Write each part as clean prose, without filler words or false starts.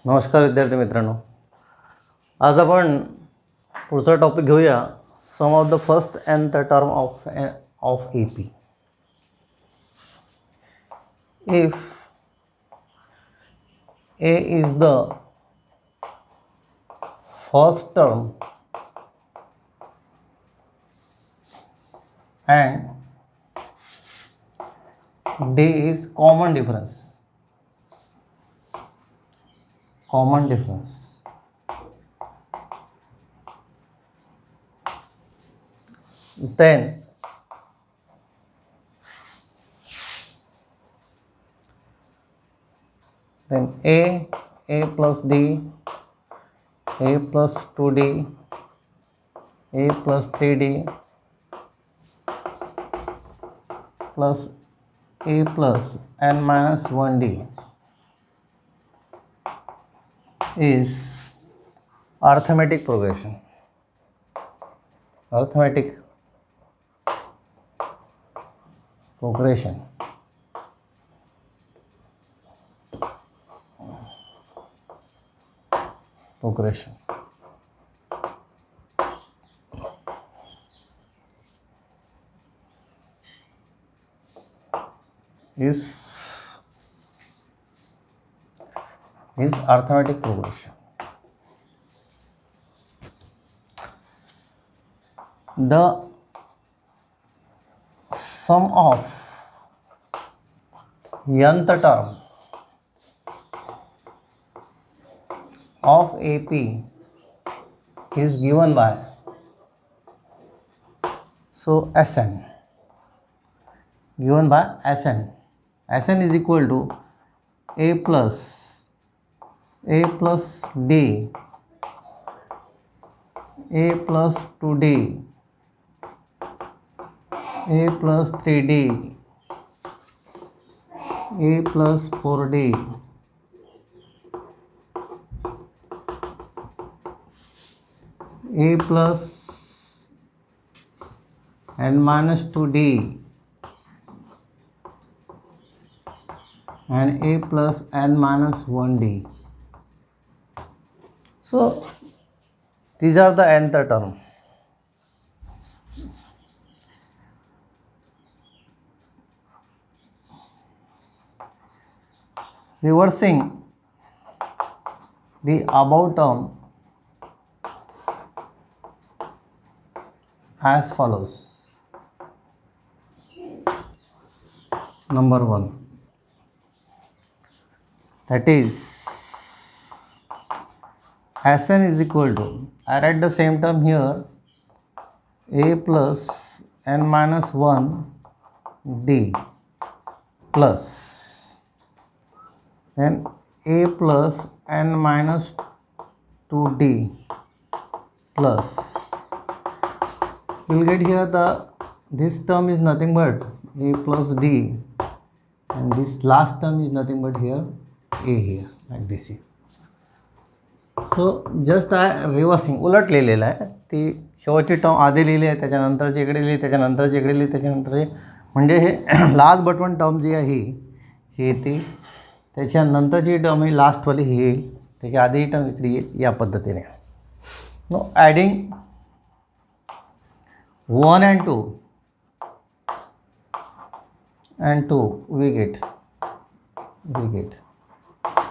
नमस्कार विद्यार्थी मित्रांनो, आज आपण पुढचा टॉपिक घेऊया. Sum of the first and the term of AP. If A is the first term and D is common difference, then A plus D, A plus 2D, A plus 3D plus A plus n minus 1D is arithmetic progression. Is arithmetic progression. The sum of nth term of AP is given by Sn. Sn is equal to A plus D, A plus 2D, A plus 3D, A plus 4D, A plus n minus 2D and A plus n minus 1D. So these are the nth term. Reversing the above term as follows. Number 1, that is Sn is equal to, I write the same term here, A plus n minus 1 D plus then A plus n minus 2D plus, you will get here this term is nothing but A plus D and this last term is nothing but here A here, like this here. So just reversing उलट लिहिलेलं आहे. ती शेवटची term आधी लिहिली आहे, त्याच्यानंतरची इकडे लिहिली, त्याच्यानंतरची इकडे लिहिली, त्याच्यानंतरची, म्हणजे हे लास्ट बटवन टर्म जी आहे ही येते, त्याच्यानंतरची टर्म ही लास्टवाली ही येईल, त्याच्या आधी टर्म इकडे येईल, या पद्धतीने. No adding 1 and 2 we get.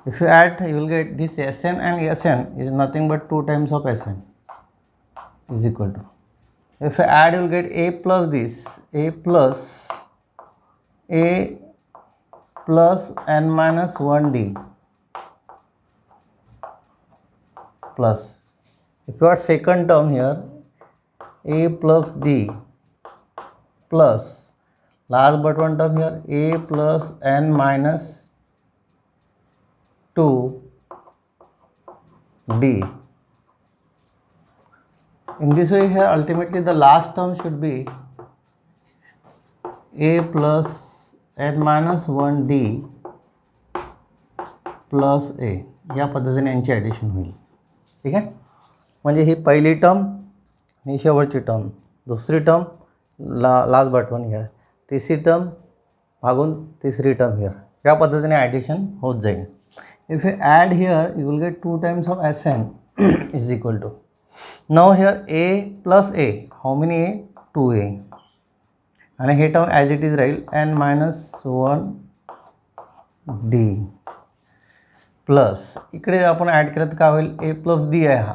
If you add, you will get this Sn and Sn is nothing but 2 times of Sn is equal to. If you add, you will get A plus this, A plus n minus 1D plus, if you add second term here, A plus D plus last but one term here, A plus n minus 2D. In this way here, ultimately the last term should be A plus n minus 1D plus A. या पद्धतीने यांची addition होईल. ठीक आहे, म्हणजे ही पहिली term ही शेवटची term, दुसरी टर्म लास्ट बटवन हियर, तिसरी टर्म मागून तिसरी टर्म हियर, या पद्धतीने ॲडिशन होत जाईल. If you add here, you will get 2 times of Sn is equal to. Now here a plus a, how many a? 2a, आणि हे टर्म ॲज इट इज राहील n मायनस 1 d प्लस इकडे आपण add केलं तर काय होईल? a plus d आहे हा,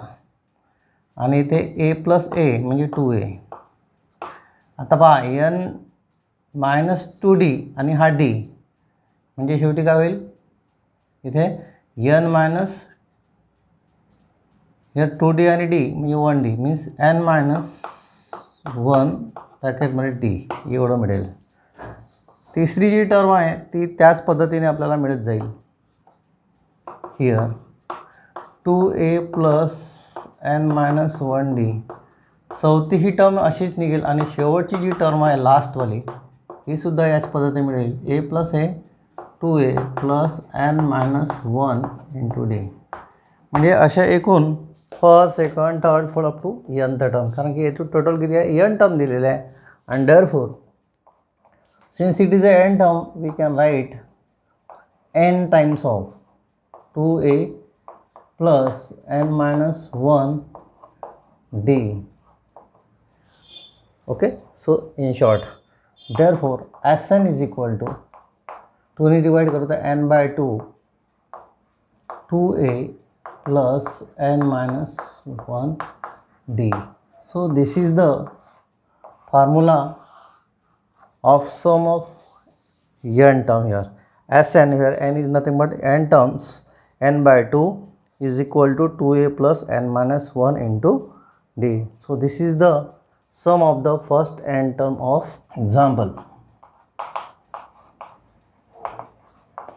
आणि इथे a प्लस a म्हणजे 2a. आता पहा n मायनस 2d आणि हा d म्हणजे शेवटी काय होईल? इथे n मायनस here 2d आणि d म्हणजे 1d means n minus 1 ब्रॅकेटमध्ये d एवढं मिळेल. तिसरी जी टर्म आहे ती त्याच पद्धतीने आपल्याला मिळत जाईल. Here 2a plus n minus 1d. चौथी ही टर्म अशीच निघेल आणि शेवटची जी टर्म आहे लास्टवाली ही सुद्धा याच पद्धतीने मिळेल. a plus a 2a plus n minus 1 into d. म्हणजे अशा एकूण first second third fourth up to nth term, कारण की येथून टोटल किती आहे? n टर्म दिलेले आहे. आणि therefore since it is a n term we can write n times of 2a plus n minus 1 d. Okay, so in short therefore Sn is equal to 2 ने divide करो तो n by 2 2a plus n minus 1 d. So this is the formula of sum of n term here. Sn here, n is nothing but n terms, n by 2 is equal to 2a plus n minus 1 into d. So this is the sum of the first n term of example.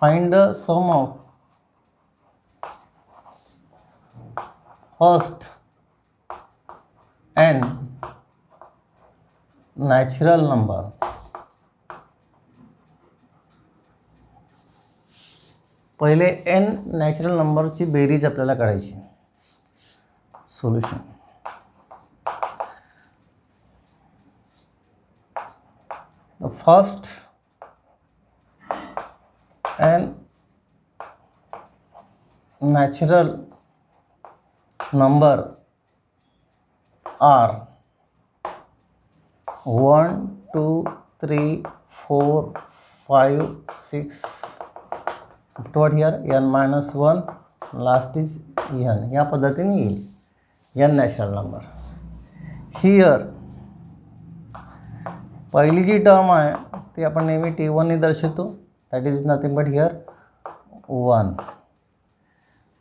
Find the sum of first n natural number. पहिले n natural नंबरची berries आपल्याला काढायची. Solution the first n natural number are 1 2 3 4 5 6 what here n minus 1 last is n. या पद्धतीने येईल n natural number. Here पहिली जी term आहे ती आपण नेहमी t1 ने दर्शवतो, that is nothing but here 1.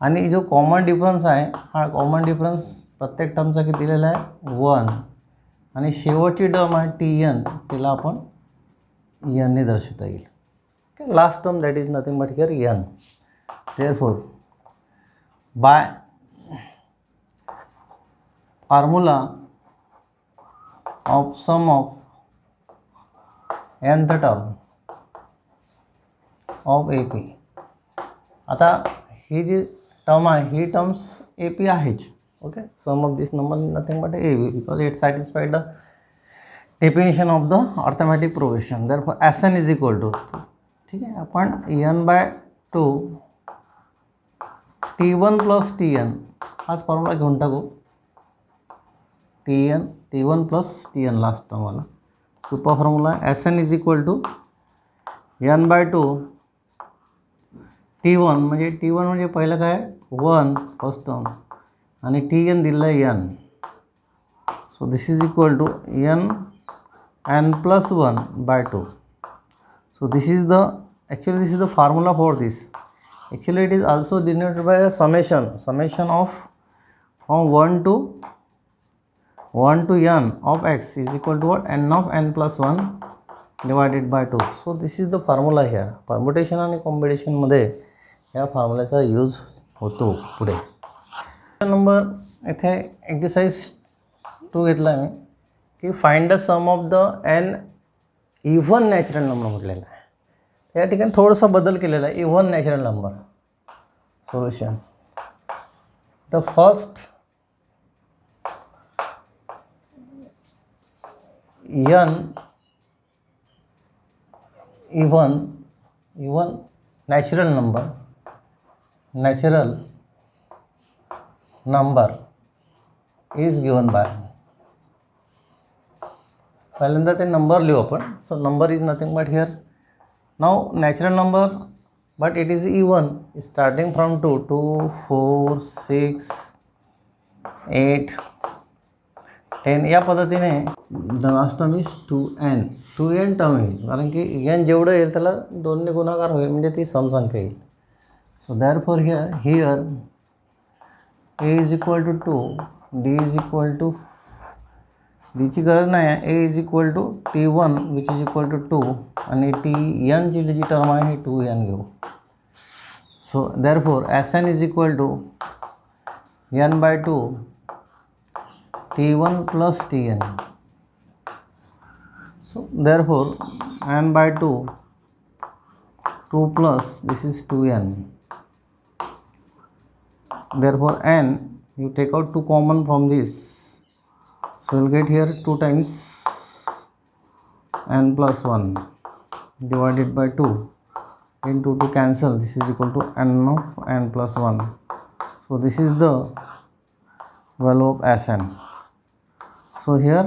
आणि जो कॉमन डिफरन्स आहे हा कॉमन डिफरन्स प्रत्येक टर्मचा किती दिलेला आहे? 1. आणि शेवटची टर्म आहे tn, तिला आपण n ने दर्शवता येईल. Okay, last term that is nothing but here n. Therefore by formula of sum of nth term of AP. आता ही जी टर्म आहे ही टर्म्स AP आहेच. Okay, sum of this number nothing but AB because it satisfied the definition of the arithmetic progression. Therefore Sn is equal to, ठीक आहे, आपण n by 2 t1 plus tn हाच फॉर्म्युला घेऊन टाकू. t1 plus tn last टर्मवाला super formula. Sn is equal to n by 2 t1 म्हणजे पहिलं काय 1 फर्स्ट टर्म आणि tn दिलं आहे n. So this is equal to n plus 1 by 2. So this is the formula for this. Actually it is also denoted by a summation of from 1 to n of x is equal to what? n of n plus 1 divided by 2. So this is the formula here. Permutation आणि combination मध्ये या फॉर्म्युल्याचा use होतो पुढे. Number इथे exercise 2 घेतला मी की find the sum of the n even natural number म्हटलेला आहे. या ठिकाणी थोडासा बदल केलेला आहे. Even natural number solution. The first n even natural number natural number is given by. पहिल्यांदा ते नंबर लिहू आपण. So number is nothing but here now natural number but it is even starting from 2 2 4 6 8 10 या पद्धतीने. The last term is 2n term येईल, कारण की n जेवढं येईल त्याला 2ने गुणाकार होईल, म्हणजे ती समसंख्या येईल. So therefore here a is equal to 2, d is equal to, डीची गरज नाही आहे, a is equal to t1 which is equal to 2 आणि tn ची जी टर्म आहे 2n घेऊ. So therefore Sn is equal to n/2 t1 plus tn. So therefore n/2 2 plus this is 2n. Therefore n, you take out 2 common from this, so you'll get here 2 times n plus 1 divided by 2 into 2 cancel, this is equal to n of n plus 1. So this is the value of Sn. So here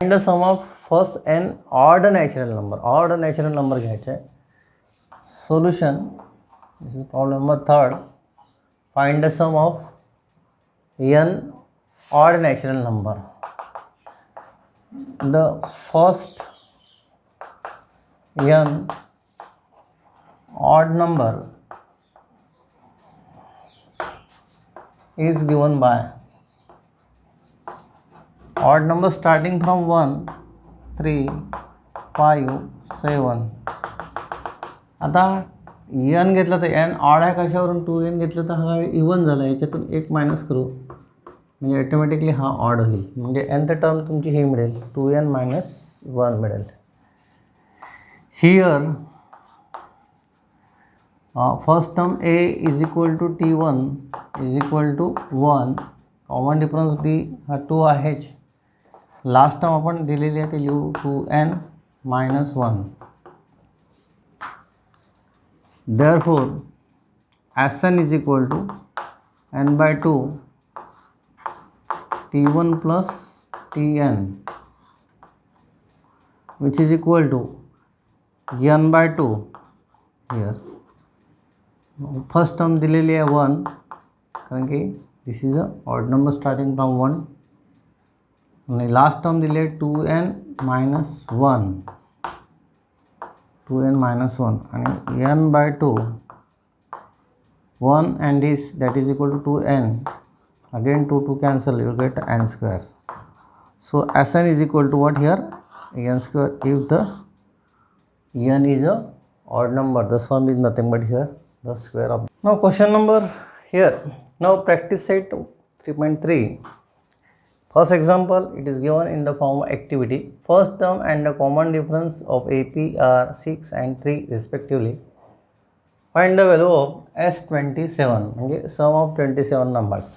find the sum of first n odd natural number घ्यायचे आहे. Solution, this is problem number 3rd. Find the sum of n odd natural number. The first n odd number is given by odd number starting from 1 3 5 7. आता n घेतलं तर n odd आहे, कशावरून 2n घेतलं तर हा इवन झाला, याच्यातून 1 मायनस करू म्हणजे ऑटोमॅटिकली हा ऑड होईल, म्हणजे nth टर्म तुमची ही मिळेल 2n minus 1 मिळेल. Here first term a is equal to t1 is equal to 1, common difference d हा 2 आहेच. लास्ट टर्म आपण दिलेली आहे ते लिहू 2n minus 1. Therefore Sn is equal to n/2 t1 plus tn which is equal to n/2. here first term दिलेली आहे 1, कारण की this is a odd number starting from 1, आणि लास्ट टर्म दिली आहे 2n minus 1 आणि n/2 1 and this that is equal to 2n, again 2 cancel, you get n square. So Sn is equal to what here, n square. If the n is a odd number, the sum is nothing but here the square of. Now question number here, now practice set 3.3. First example, it is given in the form of activity. First term and the common difference of AP are 6 and 3 respectively. Find the value of S27, म्हणजे sum of 27 numbers.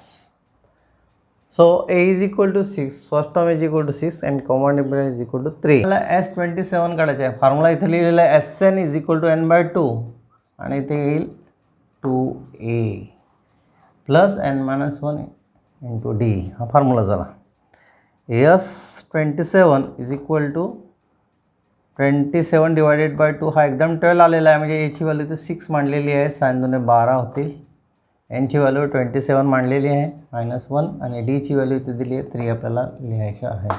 So A is equal to 6, first term is equal to 6 and common difference is equal to 3. S27 काढायचे आहे. Formula इथे लिहिलेला आहे Sn is equal to n/2 आणि इथे येईल 2A plus n minus 1 into D, हा formula झाला. S27 is equal to 27 divided by 2, हा एकदम 12 आलेला आहे, म्हणजे याची व्हॅल्यू तर 6 मांडलेली आहे, 6 2 12 होतील. एनची व्हॅल्यू 27 मांडलेली आहे -1 आणि डीची व्हॅल्यू इथे दिली आहे 3 आपल्याला लिहायचं आहे.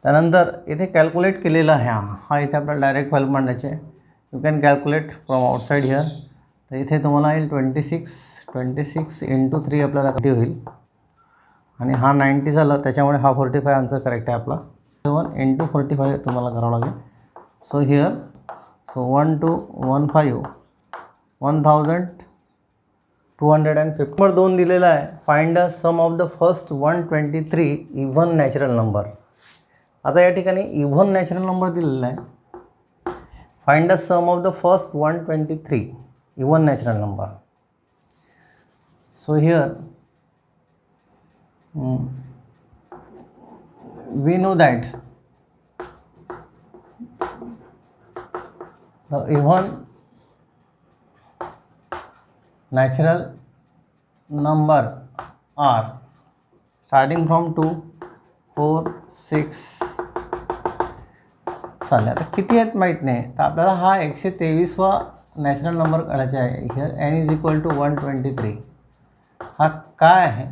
त्यानंतर इथे कॅल्क्युलेट केलेला आहे, हा इथे आपल्याला डायरेक्ट व्हॅल्यू मांडायचे आहे. You can calculate from outside here. तर इथे तुम्हाला येईल 26 इंटू 3 आपल्याला किती होईल, आणि हा 90 झाला, त्याच्यामुळे हा 45 आन्सर करेक्ट आहे आपला. 7 इंटू 45 तुम्हाला करावं लागेल. So here 1 2 1 5 1250. नंबर 2 दिलेला आहे. Find the sum of the first 123 even natural number. आता या ठिकाणी इव्हन नॅचरल नंबर दिलेला आहे. Find the sum of the first 123 even natural number. So here we know that the even natural number are starting from 2, 4, 6 चालेल. आता किती आहेत माहीत नाही, तर आपल्याला हा 123वा नॅचरल नंबर काढायचा आहे. Here n is equal to 123. हा काय आहे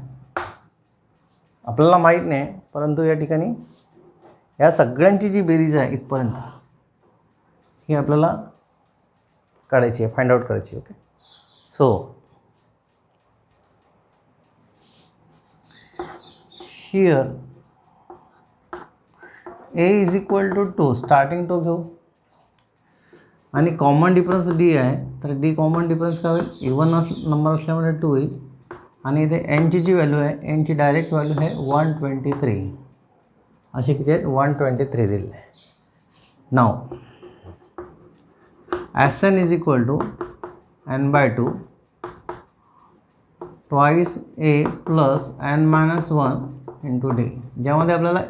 आपल्याला माहीत नाही, परंतु या ठिकाणी या सगळ्यांची जी बेरीज आहे इथपर्यंत ही आपल्याला काढायची आहे, फाइंड आउट करायची. Okay, so here a is equal to 2, starting 2 घेऊ आणि कॉमन डिफरन्स d आहे, तर d कॉमन डिफरन्स काय होईल, इवन नंबर असल्यामुळे 2 होईल आणि इथे n ची जी व्हॅल्यू आहे, n ची डायरेक्ट व्हॅल्यू आहे 123. असे किती आहेत, 123 दिले आहे. नाव Sn is equal to n/2 twice a plus n-1 into d. ज्यामध्ये आपल्याला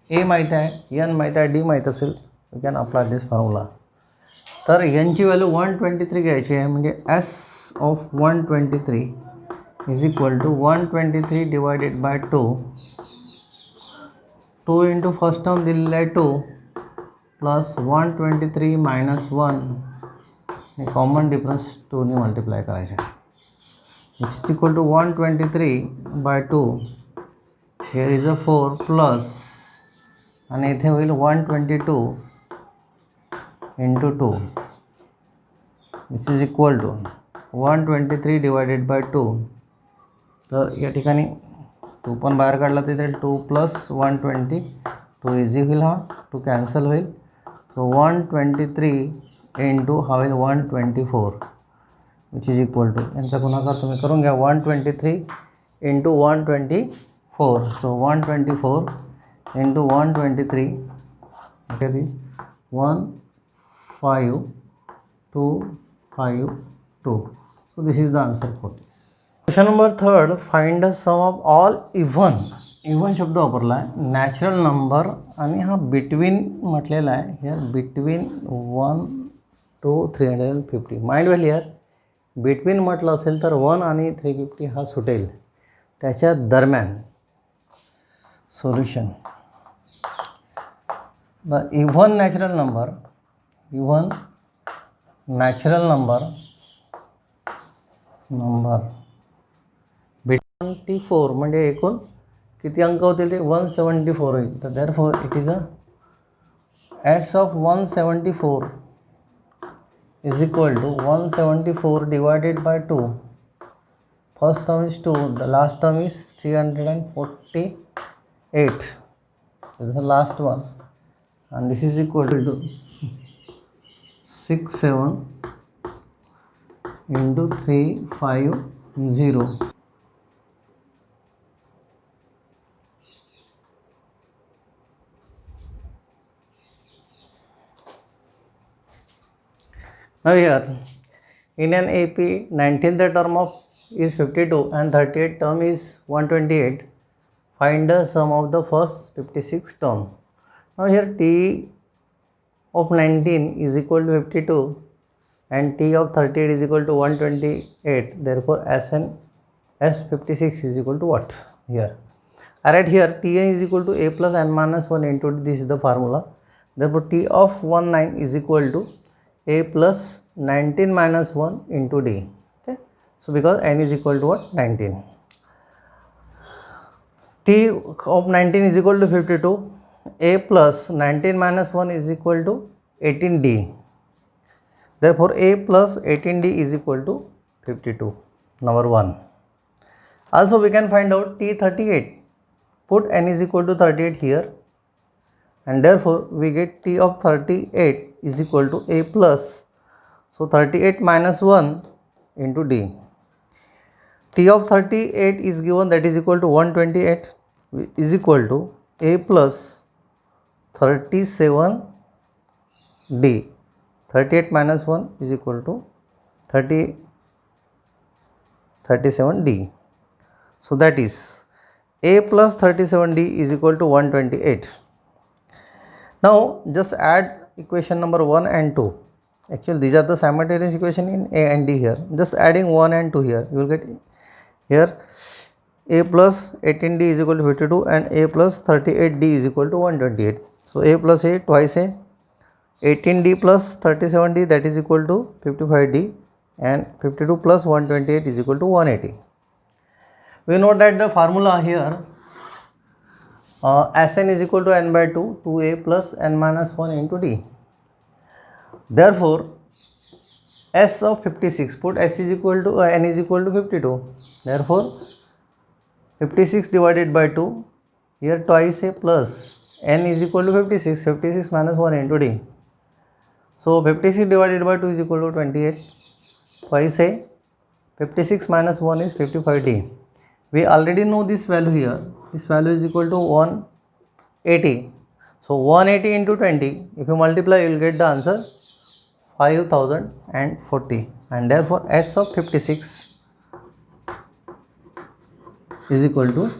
a माहीत आहे, n माहीत आहे, d माहीत असेल, we can apply this formula. तर n ची व्हॅल्यू 123 घ्यायची आहे, म्हणजे s of 123 is equal to 123 divided by 2. 2 into first term दिलेला आहे 2 प्लस 123 मायनस 1 आणि कॉमन डिफरन्स 2 ने मल्टिप्लाय करायचे, which is equal to 123 by 2. Here is a 4 plus आणि इथे होईल 122 into 2 which is equal to 123 divided by 2. तर या ठिकाणी 2 पण बाहेर काढला तर इथे 2 प्लस 120, 2 इझी होईल, हा 2 कॅन्सल होईल. सो 123 इंटू हा होईल 124 विच इज इक्वल टू, यांचा गुणाकार तुम्ही करून घ्या, 123 into 124. So 124 into 123 that is 15252. So this is the answer for this. Question number 3, find the sum of all even. Even शब्द वापरला आहे, नॅचरल नंबर आणि हा बिटवीन म्हटलेला आहे. Here between 1 to 350. Mind well here between म्हटलं असेल तर 1 आणि 350 हा सुटेल, त्याच्या दरम्यान. Solution, the even natural number between 24 म्हणजे एकूण किती अंक होतील ते 174 होईल. तर therefore it is a S of 174 is equal to 174 divided by 2. First term is 2, the last term is 348. This is the last one, and this is equal to 67 into 350. Now here in an AP 19th term of is 52 and 38th term is 128. Find the sum of the first 56 term. Now here t of 19 is equal to 52 and t of 38 is equal to 128. Therefore S56 is equal to what? Here I write here Tn is equal to a plus n-1 into d. This is the formula. Therefore t of 19 is equal to a plus 19 minus 1 into d. Okay, so because n is equal to what? 19. T of 19 is equal to 52, a plus 19 minus 1 is equal to 18d. Therefore a plus 18d is equal to 52, number 1. Also we can find out T38. Put n is equal to 38 here, and therefore we get T of 38 is equal to a plus, so 38 minus 1 into d. T of 38 is given, that is equal to 128 is equal to a plus 37d. 38 minus 1 is equal to 37d. So that is a plus 37d is equal to 128. Now just add equation number 1 and 2. Actually these are the simultaneous equation in A and D here. Just adding 1 and 2 here, you will get here A plus 18D is equal to 52 and A plus 38D is equal to 128. So A plus A twice A, 18D plus 37D, that is equal to 55D, and 52 plus 128 is equal to 180. We know that the formula here Sn is equal to n by 2, 2A plus n minus 1 into D. Therefore, S of 56, put S is equal to n is equal to 52. Therefore, 56 divided by 2, here twice A plus n is equal to 56, 56 minus 1 into D. So 56 divided by 2 is equal to 28, twice A, 56 minus 1 is 55D. We already know this value here, this value is equal to 180. So 180 into 20, if you multiply you will get the answer 5040, and therefore S of 56 is equal to